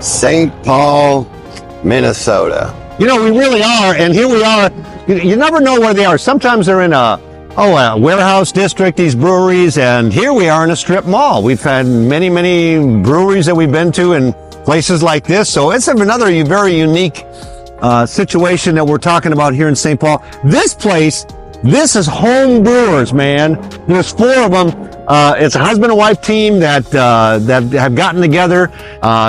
St. Paul, Minnesota. You know, we really are, and here we are. You never know where they are. Sometimes they're in a warehouse district, these breweries, and here we are in a strip mall. We've had many breweries that we've been to in places like this, so it's another very unique situation that we're talking about here in St. Paul. This place, this is home brewers, man. There's 4 of them. It's a husband and wife team that have gotten together.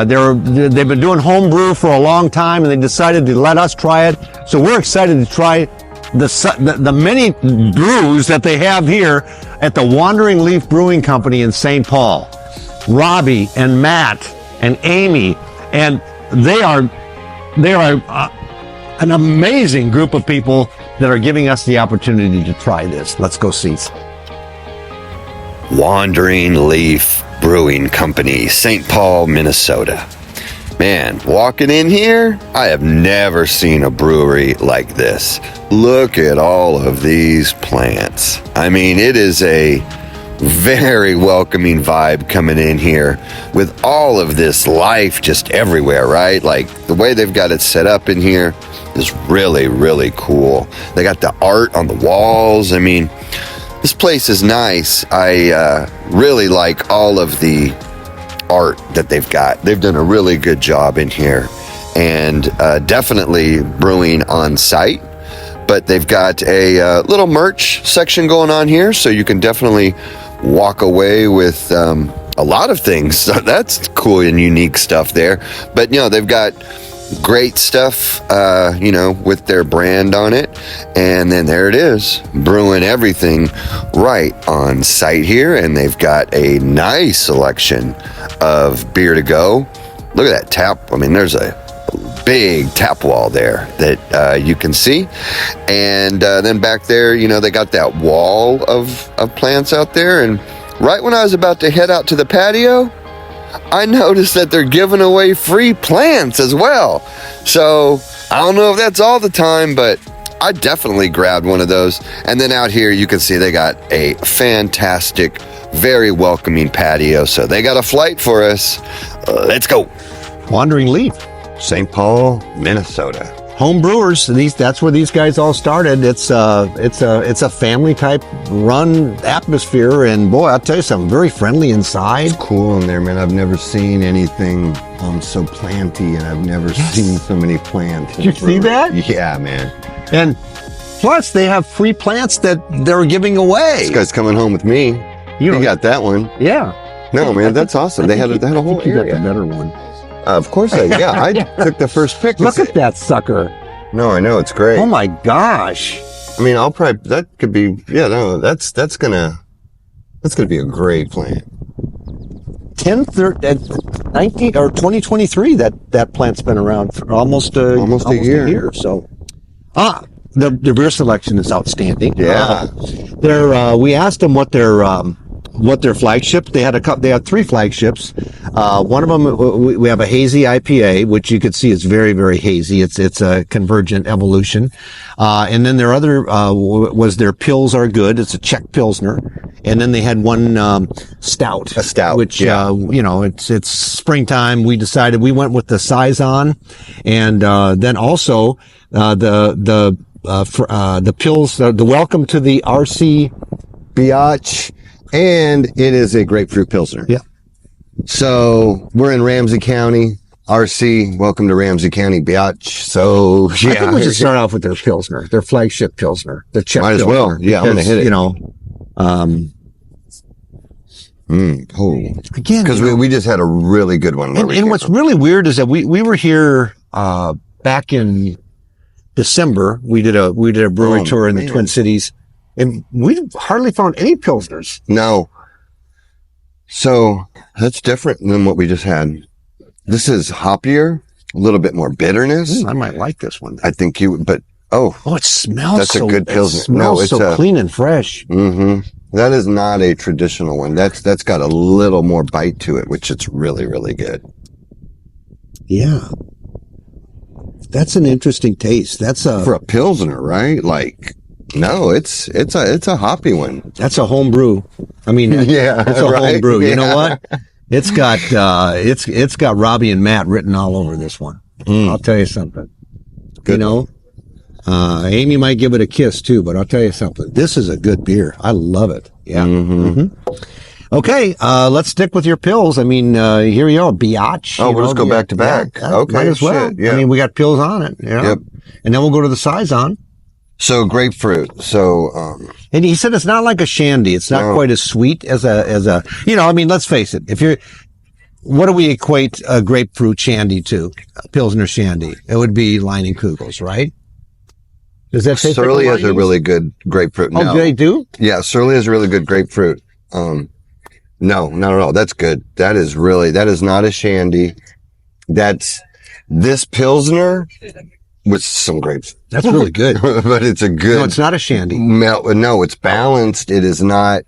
They've been doing home brew for a long time, and they decided to let us try it. So we're excited to try the many brews that they have here at the Wandering Leaf Brewing Company in St. Paul. Robbie and Matt and Amy, and they are an amazing group of people that are giving us the opportunity to try this. Let's go see. Wandering Leaf Brewing Company, St. Paul, Minnesota. Man, walking in here, I have never seen a brewery like this. Look at all of these plants. I mean, it is a very welcoming vibe coming in here with all of this life just everywhere, right? Like the way they've got it set up in here is really cool. They got the art on the walls. I mean, this place is nice. I really like all of the art that they've got. They've done a really good job in here, and definitely brewing on site. But they've got a little merch section going on here, so you can definitely walk away with a lot of things. So that's cool and unique stuff there. But you know, they've got great stuff, you know, with their brand on it. And then there it is, brewing everything right on site here. And they've got a nice selection of beer to go. Look at that tap. I mean, there's a big tap wall there that you can see. And then back there, you know, they got that wall of plants out there. And right when I was about to head out to the patio, I noticed that they're giving away free plants as well. So I don't know if that's all the time, but I definitely grabbed one of those. And then out here, you can see they got a fantastic, very welcoming patio. So they got a flight for us. Let's go. Wandering Leaf, St. Paul, Minnesota. home brewers. That's where these guys all started. It's a family type run atmosphere, and boy, I'll tell you something, very friendly inside. It's cool in there, man. I've never seen anything so planty, and I've never seen so many plants. Did you see that? Yeah, man. And plus, they have free plants that they're giving away. This guy's coming home with me. You got that one. Yeah. No, man, that's awesome. They had a whole you area. got the better one. Of course I took the first pick. Look at that sucker. No, I know, it's great. Oh my gosh. I mean, that could be, that's gonna be a great plant. 19 or 2023, that plant's been around for almost a year. So, the beer selection is outstanding. Yeah. We asked them what their flagship. They had 3 flagships. One of them, we have a hazy IPA, which you could see is very, very hazy. It's a convergent evolution. And then their other, was their Pils Are Good. It's a Czech Pilsner. And then they had one, stout. A stout. Which, it's springtime. We decided we went with the Saison. And, then also, the Pils, the Welcome to the RC Biatch. And it is a grapefruit pilsner. Yeah. So we're in Ramsey County, RC. Welcome to Ramsey County, biatch. So yeah, I think we should start off with their Pilsner, their flagship Pilsner, the Czech might as Pilsner. well. Yeah, I'm gonna hit it. Again, because we just had a really good one. And what's really weird is that we were here back in December. We did a brewery tour in the Twin Cities. And we hardly found any Pilsners. No. So that's different than what we just had. This is hoppier, a little bit more bitterness. I might like this one. I think but it smells that's a good Pilsner. It smells so clean and fresh. Mm-hmm. That is not a traditional one. That's got a little more bite to it, which it's really, really good. Yeah. That's an interesting taste. For a Pilsner, right? No, it's a hoppy one. That's a home brew. I mean, yeah, it's a home brew. Yeah. You know what? It's got it's got Robbie and Matt written all over this one. I'll tell you something. Good. You know, Amy might give it a kiss too, but I'll tell you something. This is a good beer. I love it. Yeah. Okay, let's stick with your pills. I mean, here you go, biatch. Oh, we'll just go back to back. Okay, might as well. shit, yeah. I mean, we got pills on it. You know? Yep. And then we'll go to the saison. So grapefruit. So, And he said it's not like a shandy. It's not quite as sweet as a, you know, I mean, let's face it. What do we equate a grapefruit shandy to? A Pilsner shandy. It would be Leinenkugels, right? Does that taste Surly like has a really good grapefruit. Oh, they do? Yeah, Surly has really good grapefruit. No, not at all. That's good. That is not a shandy. This Pilsner with some grapes. That's really good. But it's a good. No, it's not a shandy. No, it's balanced. It is not,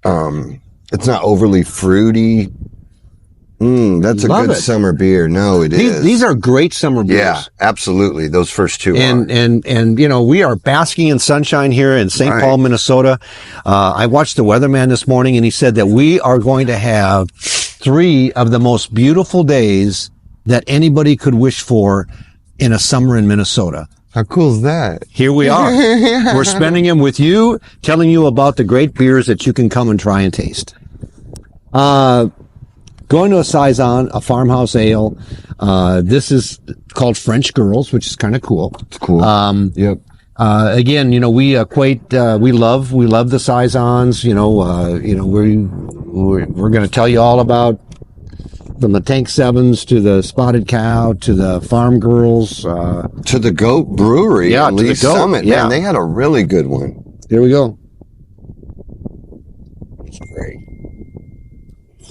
it's not overly fruity. That's a good summer beer. No, it is. These are great summer beers. Yeah, absolutely. Those first two and you know, we are basking in sunshine here in St. Paul, Minnesota. I watched the weatherman this morning and he said that we are going to have 3 of the most beautiful days that anybody could wish for in a summer in Minnesota. How cool is that? Here we are. We're spending them with you, telling you about the great beers that you can come and try and taste. Going to a saison, a farmhouse ale. This is called French Girls, which is kind of cool. It's cool. Yep. Again, you know, we equate, we love the saisons. You know, we're going to tell you all about from the Tank Sevens to the Spotted Cow to the Farm Girls, to the Goat Brewery. Yeah, at to the Leaf Goat. Summit. Yeah. Man, they had a really good one. Here we go. It's great.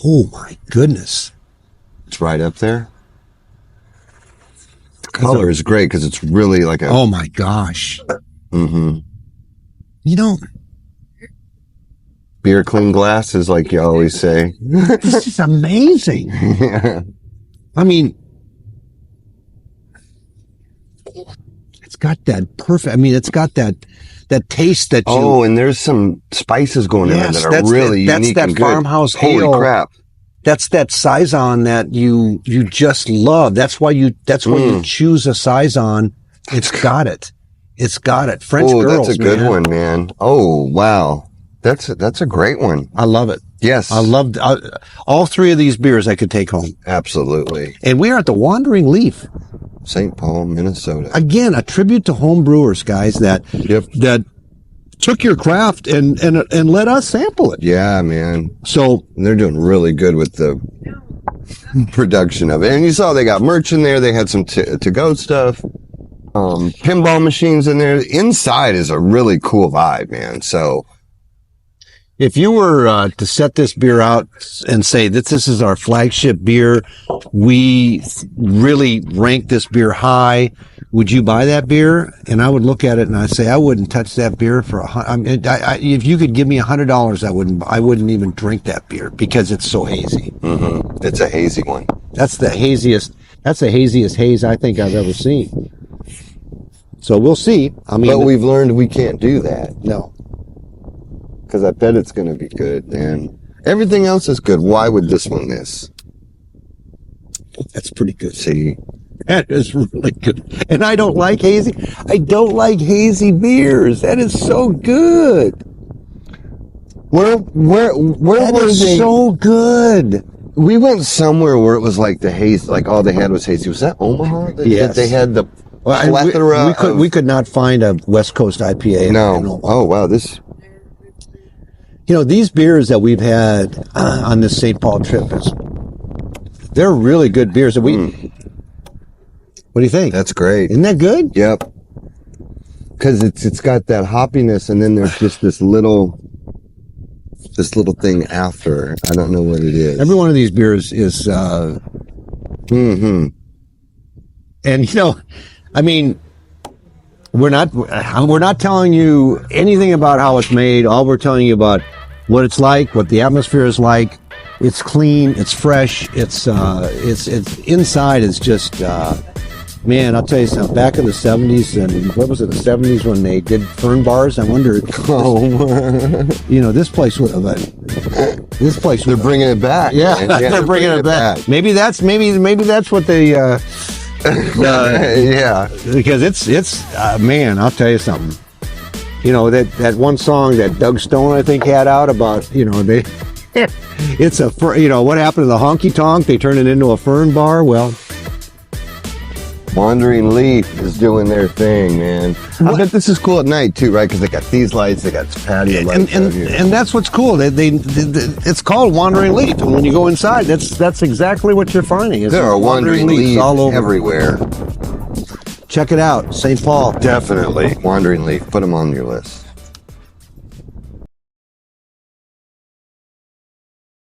Oh my goodness. It's right up there. The color is great because it's really like a. Oh my gosh. You know, beer clean glasses, like you always say. this is amazing. Yeah. I mean, it's got that perfect. I mean, it's got that taste that you. Oh, and there's some spices going in there that are really unique that's and that good. farmhouse Holy ale. crap! That's that saison that you just love. That's why you choose a saison. It's got it. It's got it. French Girls. That's a good one, man. Oh wow, that's a great one. I love it. Yes, I loved all 3 of these beers. I could take home. Absolutely. And we are at the Wandering Leaf, St. Paul, Minnesota. again, a tribute to home brewers, guys, that took your craft and let us sample it. Yeah, man. So they're doing really good with the production of it. And you saw they got merch in there. They had some to-go stuff, pinball machines in there. Inside is a really cool vibe, man. So if you were to set this beer out and say that this is our flagship beer, we really rank this beer high, would you buy that beer? And I would look at it and I'd say I wouldn't touch that beer for if you could give me $100, I wouldn't even drink that beer because it's so hazy. it's a hazy one. That's the haziest haze I think I've ever seen. So we'll see. I mean, But we've learned we can't do that. no. Because I bet it's going to be good. And everything else is good. Why would this one miss? That's pretty good. See? That is really good. And I don't like hazy. I don't like hazy beers. That is so good. Where That was is so good. We went somewhere where it was like the haze, like all they had was hazy. Was that Omaha? Yes. That they had the Well, plethora we could not find a West Coast IPA. No. Oh, wow. This. You know, these beers that we've had on this St. Paul trip, they're really good beers. What do you think? That's great. Isn't that good? Yep. Because it's got that hoppiness, and then there's just this little thing after. I don't know what it is. Every one of these beers is. And you know, I mean, we're not telling you anything about how it's made. All we're telling you about what it's like, what the atmosphere is like. It's clean, it's fresh, it's inside is just, man, I'll tell you something. Back in the 70s, and what was it, the 70s when they did Fern bars? I wonder, you know, this place would have This place. They're bringing it back. Yeah, man. they're bringing it back. Maybe that's what they. Yeah. Because it's man, I'll tell you something. You know that one song that Doug Stone I think had out about they. It's what happened to the honky tonk? They turned it into a fern bar. Well, Wandering Leaf is doing their thing, man. I bet this is cool at night too, right? Because they got these lights, they got patio lights out here. and that's what's cool. It's called Wandering Leaf, and when you go inside, that's exactly what you're finding. It's There are wandering leaves all over everywhere. Check it out, St. Paul. Definitely. Wandering Leaf. Put them on your list.